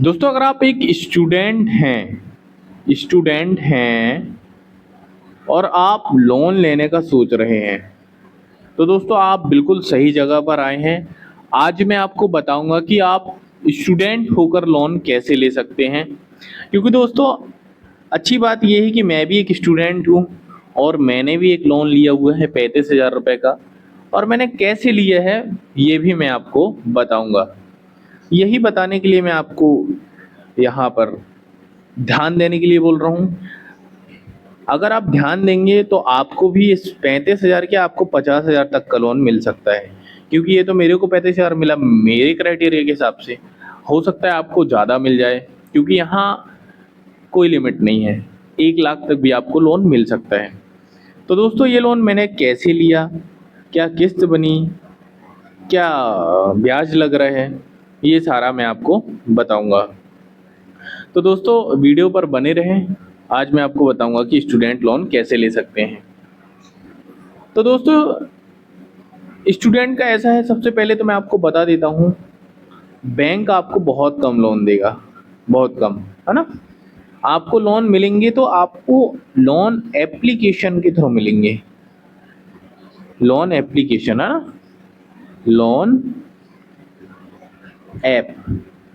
दोस्तों अगर आप एक स्टूडेंट हैं और आप लोन लेने का सोच रहे हैं तो दोस्तों आप बिल्कुल सही जगह पर आए हैं। आज मैं आपको बताऊंगा कि आप स्टूडेंट होकर लोन कैसे ले सकते हैं। क्योंकि दोस्तों अच्छी बात यह है कि मैं भी एक स्टूडेंट हूँ और मैंने भी एक लोन लिया हुआ है 35,000 रुपये का। और मैंने कैसे लिया है ये भी मैं आपको बताऊंगा। यही बताने के लिए मैं आपको यहाँ पर ध्यान देने के लिए बोल रहा हूँ। अगर आप ध्यान देंगे तो आपको भी इस 35,000 के आपको 50,000 तक का लोन मिल सकता है। क्योंकि ये तो मेरे को 35,000 मिला मेरे क्राइटेरिया के हिसाब से। हो सकता है आपको ज़्यादा मिल जाए क्योंकि यहाँ कोई लिमिट नहीं है। 1 लाख तक भी आपको लोन मिल सकता है। तो दोस्तों ये लोन मैंने कैसे लिया, क्या किस्त बनी, क्या ब्याज लग रहा है, ये सारा मैं आपको बताऊंगा। तो दोस्तों वीडियो पर बने रहें। आज मैं आपको बताऊंगा कि स्टूडेंट लोन कैसे ले सकते हैं। तो दोस्तों स्टूडेंट का ऐसा है, सबसे पहले तो मैं आपको बता देता हूँ बैंक आपको बहुत कम लोन देगा, बहुत कम, है ना। आपको लोन मिलेंगे तो आपको लोन एप्लीकेशन के थ्रू मिलेंगे। लोन एप्लीकेशन, है ना, लोन ऐप,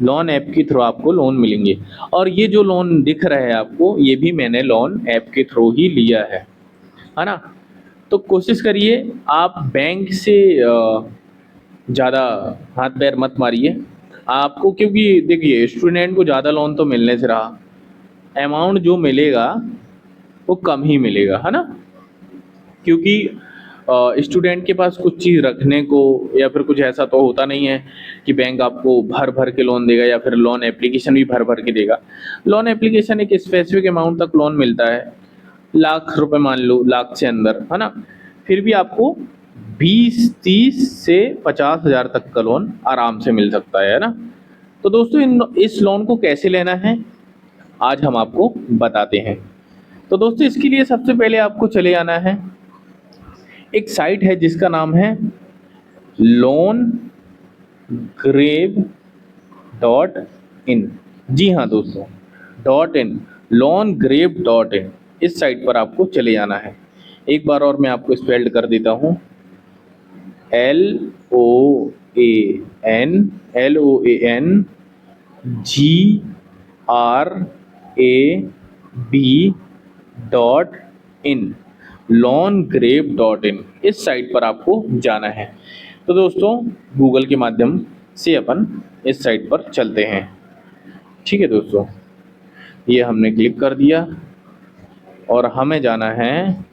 लोन ऐप के थ्रू आपको लोन मिलेंगे। और ये जो लोन दिख रहा है आपको ये भी मैंने लोन ऐप के थ्रू ही लिया है ना। तो कोशिश करिए आप बैंक से ज़्यादा हाथ पैर मत मारिए आपको। क्योंकि देखिए स्टूडेंट को ज़्यादा लोन तो मिलने से रहा, अमाउंट जो मिलेगा वो कम ही मिलेगा, है ना। क्योंकि स्टूडेंट के पास कुछ चीज़ रखने को या फिर कुछ ऐसा तो होता नहीं है कि बैंक आपको भर भर के लोन देगा या फिर लोन एप्लीकेशन भी भर भर के देगा। लोन एप्लीकेशन एक स्पेसिफिक अमाउंट तक लोन मिलता है, लाख रुपए मान लो, लाख से अंदर, है ना। फिर भी आपको 20, 30 से 50,000 तक का लोन आराम से मिल सकता है ना। तो दोस्तों इस लोन को कैसे लेना है आज हम आपको बताते हैं। तो दोस्तों इसके लिए सबसे पहले आपको चले जाना है, एक साइट है जिसका नाम है लोन ग्रेव डॉट इन। जी हाँ दोस्तों, .in, loangrave.in। इस साइट पर आपको चले जाना है। एक बार और मैं आपको स्पेल्ड कर देता हूँ, LOANGRAB.in, loangrave.in। इस साइट पर आपको जाना है। तो दोस्तों गूगल के माध्यम से अपन इस साइट पर चलते हैं। ठीक है दोस्तों, ये हमने क्लिक कर दिया और हमें जाना है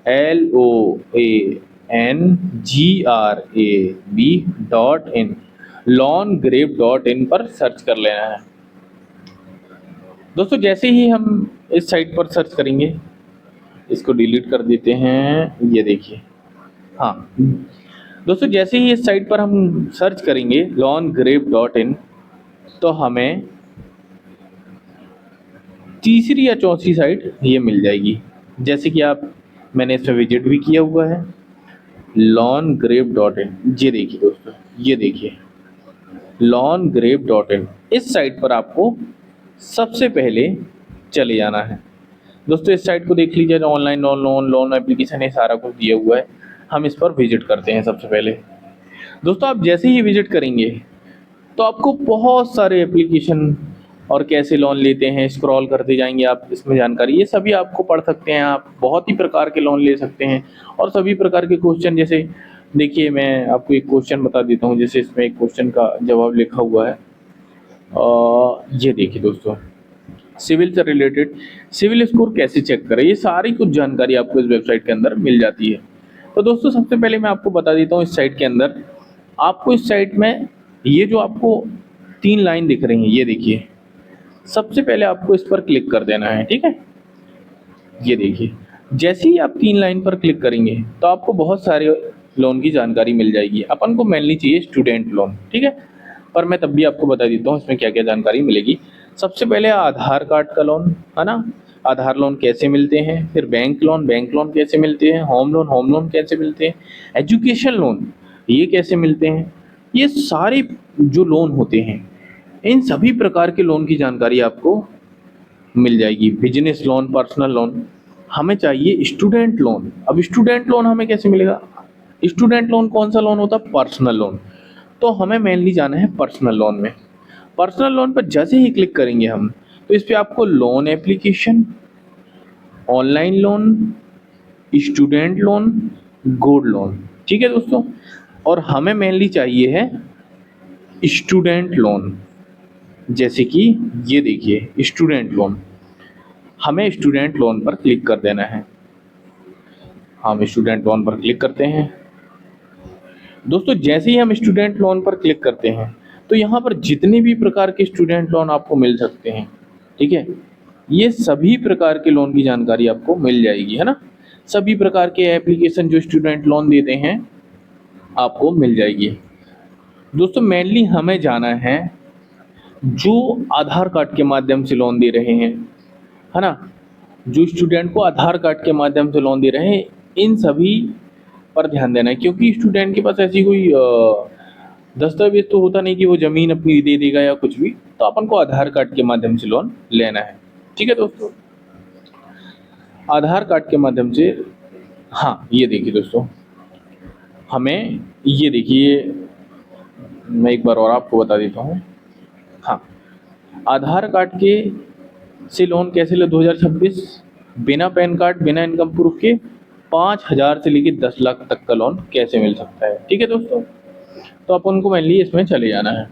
LOANGRAB.in, loangrave.in पर सर्च कर लेना है। दोस्तों जैसे ही हम इस साइट पर सर्च करेंगे, इसको डिलीट कर देते हैं, ये देखिए। हाँ दोस्तों, जैसे ही इस साइट पर हम सर्च करेंगे loangrave.in तो हमें तीसरी या चौथी साइट ये मिल जाएगी। जैसे कि मैंने इसमें विजिट भी किया हुआ है, loangrave.in। ये देखिए दोस्तों, ये देखिए loangrave.in। इस साइट पर आपको सबसे पहले चले जाना है। दोस्तों इस साइट को देख लीजिए, ऑनलाइन लोन एप्लीकेशन है, सारा कुछ दिया हुआ है। हम इस पर विजिट करते हैं सबसे पहले। दोस्तों आप जैसे ही विजिट करेंगे तो आपको बहुत सारे एप्लीकेशन और कैसे लोन लेते हैं स्क्रॉल करते जाएंगे आप, इसमें जानकारी ये सभी आपको पढ़ सकते हैं। आप बहुत ही प्रकार के लोन ले सकते हैं और सभी प्रकार के क्वेश्चन, जैसे देखिए मैं आपको एक क्वेश्चन बता देता हूँ। जैसे इसमें एक क्वेश्चन का जवाब लिखा हुआ है, ये देखिए दोस्तों, सिविल से रिलेटेड सिविल स्कोर कैसे चेक करें, ये सारी कुछ जानकारी आपको इस वेबसाइट के अंदर मिल जाती है। तो दोस्तों सबसे पहले मैं आपको बता देता हूँ, इस साइट के अंदर आपको, इस साइट में ये जो आपको 3 लाइन दिख रही हैं, ये देखिए, सबसे पहले आपको इस पर क्लिक कर देना है। ठीक है, ये देखिए, जैसे ही आप 3 लाइन पर क्लिक करेंगे तो आपको बहुत सारे लोन की जानकारी मिल जाएगी। अपन को मेनली चाहिए स्टूडेंट लोन, ठीक है, पर मैं तब भी आपको बता देता हूँ इसमें क्या क्या जानकारी मिलेगी। सबसे पहले आधार कार्ड का लोन, है ना, आधार लोन कैसे मिलते हैं, फिर बैंक लोन कैसे मिलते हैं, होम लोन कैसे मिलते हैं, एजुकेशन लोन ये कैसे मिलते हैं, ये सारे जो लोन होते हैं इन सभी प्रकार के लोन की जानकारी आपको मिल जाएगी। बिजनेस लोन, पर्सनल लोन, हमें चाहिए स्टूडेंट लोन। अब स्टूडेंट लोन हमें कैसे मिलेगा? स्टूडेंट लोन कौन सा लोन होता है? Personal loan. तो हमें मेनली जाना है पर्सनल लोन में। पर्सनल लोन पर जैसे ही क्लिक करेंगे हम, तो इस पे आपको loan application, online loan, student loan, gold loan, ठीक है दोस्तों। और हमें मेनली चाहिए है स्टूडेंट लोन। जैसे कि ये देखिए स्टूडेंट लोन, हमें स्टूडेंट लोन पर क्लिक कर देना है। हम स्टूडेंट लोन पर क्लिक करते हैं। दोस्तों जैसे ही हम स्टूडेंट लोन पर क्लिक करते हैं, तो यहाँ पर जितने भी प्रकार के स्टूडेंट लोन आपको मिल सकते हैं, ठीक है, ये सभी प्रकार के लोन की जानकारी आपको मिल जाएगी, है ना। सभी प्रकार के एप्लीकेशन जो स्टूडेंट लोन देते हैं आपको मिल जाएगी। दोस्तों मेनली हमें जाना है जो आधार कार्ड के माध्यम से लोन दे रहे हैं, है ना, जो स्टूडेंट को आधार कार्ड के माध्यम से लोन दे रहे हैं, इन सभी पर ध्यान देना है। क्योंकि स्टूडेंट के पास ऐसी कोई दस्तावेज तो होता नहीं कि वो ज़मीन अपनी दे देगा या कुछ भी, तो अपन को आधार कार्ड के माध्यम से लोन लेना है, ठीक है दोस्तों। आधार कार्ड के माध्यम से, हाँ ये देखिए दोस्तों, हमें ये देखिए, मैं एक बार और आपको बता देता हूँ। हाँ, आधार कार्ड के से लोन कैसे ले 2026, बिना पैन कार्ड, बिना इनकम प्रूफ के 5,000 से लेकर 10 लाख तक का लोन कैसे मिल सकता है, ठीक है दोस्तों। तो अपन को मेनली इसमें चले जाना है,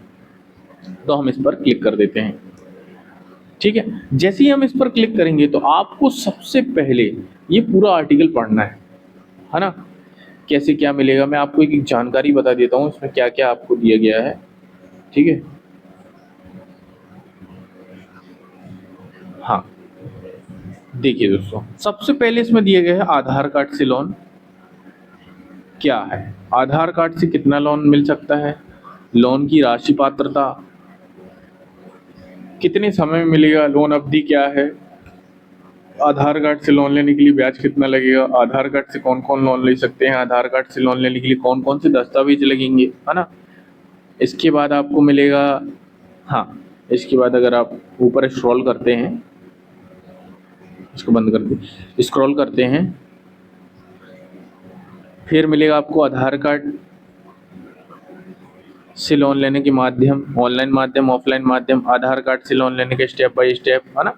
तो हम इस पर क्लिक कर देते हैं, ठीक है। जैसे ही हम इस पर क्लिक करेंगे तो आपको सबसे पहले ये पूरा आर्टिकल पढ़ना है ना। कैसे क्या मिलेगा, मैं आपको एक जानकारी बता देता हूँ इसमें क्या क्या आपको दिया गया है, ठीक है। हाँ देखिए दोस्तों, सबसे पहले इसमें दिया गया है आधार कार्ड से लोन क्या है, आधार कार्ड से कितना लोन मिल सकता है, लोन की राशि, पात्रता, कितने समय में मिलेगा, लोन अवधि क्या है, आधार कार्ड से लोन लेने के लिए ब्याज कितना लगेगा, आधार कार्ड से कौन कौन लोन ले सकते हैं, आधार कार्ड से लोन लेने के लिए कौन कौन से दस्तावेज लगेंगे, है ना। इसके बाद आपको मिलेगा, हाँ इसके बाद अगर आप ऊपर स्क्रॉल करते हैं, इसको बंद कर दे, स्क्रॉल करते हैं, फिर मिलेगा आपको आधार कार्ड से लोन लेने के माध्यम, ऑनलाइन माध्यम, ऑफलाइन माध्यम, आधार कार्ड से लोन लेने के स्टेप बाय स्टेप, है ना।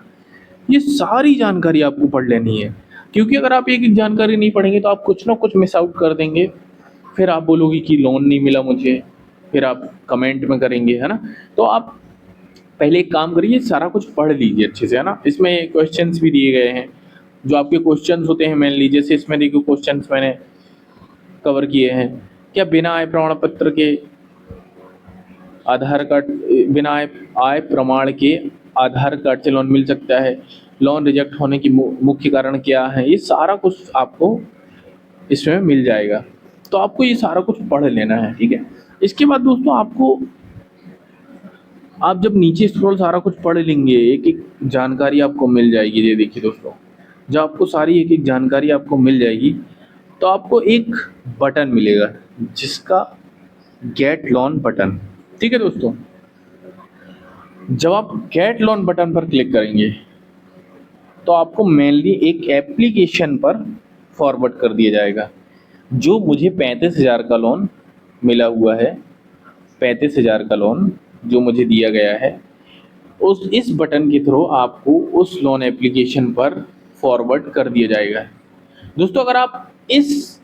ये सारी जानकारी आपको पढ़ लेनी है, क्योंकि अगर आप एक एक जानकारी नहीं पढ़ेंगे तो आप कुछ ना कुछ मिस आउट कर देंगे, फिर आप बोलोगे कि लोन नहीं मिला मुझे, फिर आप कमेंट में करेंगे, है ना। तो आप पहले एक काम करिए, सारा कुछ पढ़ लीजिए अच्छे से, है ना। इसमें क्वेश्चंस भी दिए गए हैं, जो आपके क्वेश्चंस होते हैं मान लीजिए, जैसे इसमें देखिए क्वेश्चंस मैंने कवर किए हैं। क्या बिना आय प्रमाण पत्र के आधार कार्ड, बिना आय प्रमाण के आधार कार्ड से लोन मिल सकता है, लोन रिजेक्ट होने की मुख्य कारण क्या है, ये सारा कुछ आपको इसमें मिल जाएगा। तो आपको ये सारा कुछ पढ़ लेना है, ठीक है। इसके बाद दोस्तों आपको, आप जब नीचे स्क्रॉल सारा कुछ पढ़ लेंगे, एक एक जानकारी आपको मिल जाएगी। ये देखिए दोस्तों, जब आपको सारी एक एक जानकारी आपको मिल जाएगी, तो आपको एक बटन मिलेगा जिसका गेट लोन बटन, ठीक है दोस्तों। जब आप गेट लोन बटन पर क्लिक करेंगे, तो आपको मेनली एक एप्लीकेशन पर फॉरवर्ड कर दिया जाएगा। जो मुझे 35,000 का लोन मिला हुआ है, 35,000 का लोन जो मुझे दिया गया है, उस इस बटन के थ्रू आपको उस लोन एप्लीकेशन पर फॉरवर्ड कर दिया जाएगा। दोस्तों अगर आप इस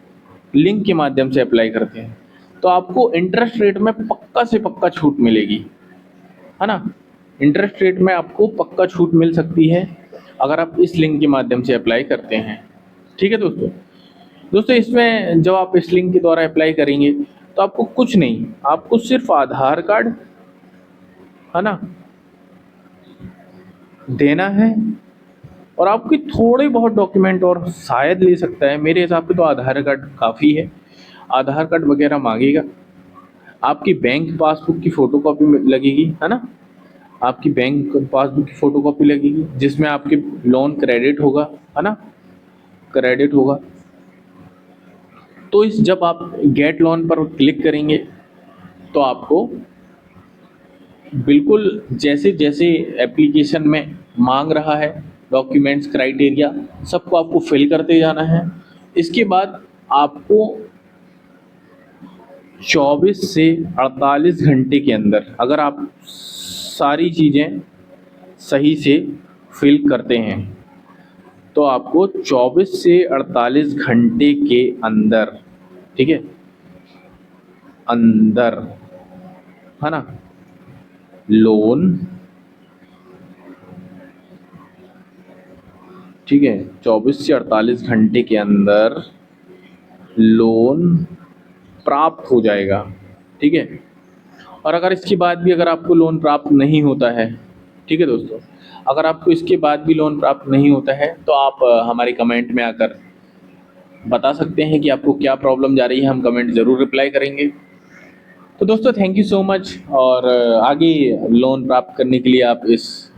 लिंक के माध्यम से अप्लाई करते हैं, तो आपको इंटरेस्ट रेट में पक्का से पक्का छूट मिलेगी, है ना। इंटरेस्ट रेट में आपको पक्का छूट मिल सकती है अगर आप इस लिंक के माध्यम से अप्लाई करते हैं, ठीक है दोस्तों। दोस्तों इसमें जब आप इस लिंक के द्वारा अप्लाई करेंगे, तो आपको कुछ नहीं, आपको सिर्फ आधार कार्ड, है ना, देना है, और आपके थोड़े बहुत डॉक्यूमेंट और शायद ले सकता है, मेरे हिसाब से तो आधार कार्ड काफ़ी है। आधार कार्ड वगैरह मांगेगा, आपकी बैंक पासबुक की फ़ोटोकॉपी लगेगी, है ना, आपकी बैंक पासबुक की फ़ोटोकॉपी लगेगी जिसमें आपके लोन क्रेडिट होगा, है ना, क्रेडिट होगा। तो इस जब आप गेट लोन पर क्लिक करेंगे, तो आपको बिल्कुल जैसे जैसे एप्लीकेशन में मांग रहा है डॉक्यूमेंट्स क्राइटेरिया सबको आपको फिल करते जाना है। इसके बाद आपको 24 से 48 घंटे के अंदर अगर आप सारी चीज़ें सही से फिल करते हैं तो आपको 24 से 48 घंटे के अंदर, ठीक है, अंदर, है ना, लोन, ठीक है, 24 से 48 घंटे के अंदर लोन प्राप्त हो जाएगा, ठीक है। और अगर इसके बाद भी अगर आपको लोन प्राप्त नहीं होता है, ठीक है दोस्तों, अगर आपको इसके बाद भी लोन प्राप्त नहीं होता है तो आप हमारे कमेंट में आकर बता सकते हैं कि आपको क्या प्रॉब्लम जा रही है, हम कमेंट ज़रूर रिप्लाई करेंगे। तो दोस्तों थैंक यू सो मच, और आगे लोन प्राप्त करने के लिए आप इस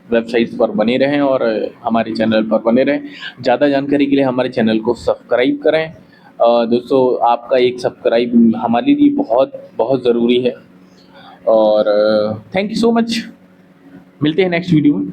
वेबसाइट पर बने रहें और हमारे चैनल पर बने रहें। ज़्यादा जानकारी के लिए हमारे चैनल को सब्सक्राइब करें। दोस्तों आपका एक सब्सक्राइब हमारे लिए बहुत बहुत ज़रूरी है। और थैंक यू सो मच, मिलते हैं नेक्स्ट वीडियो में।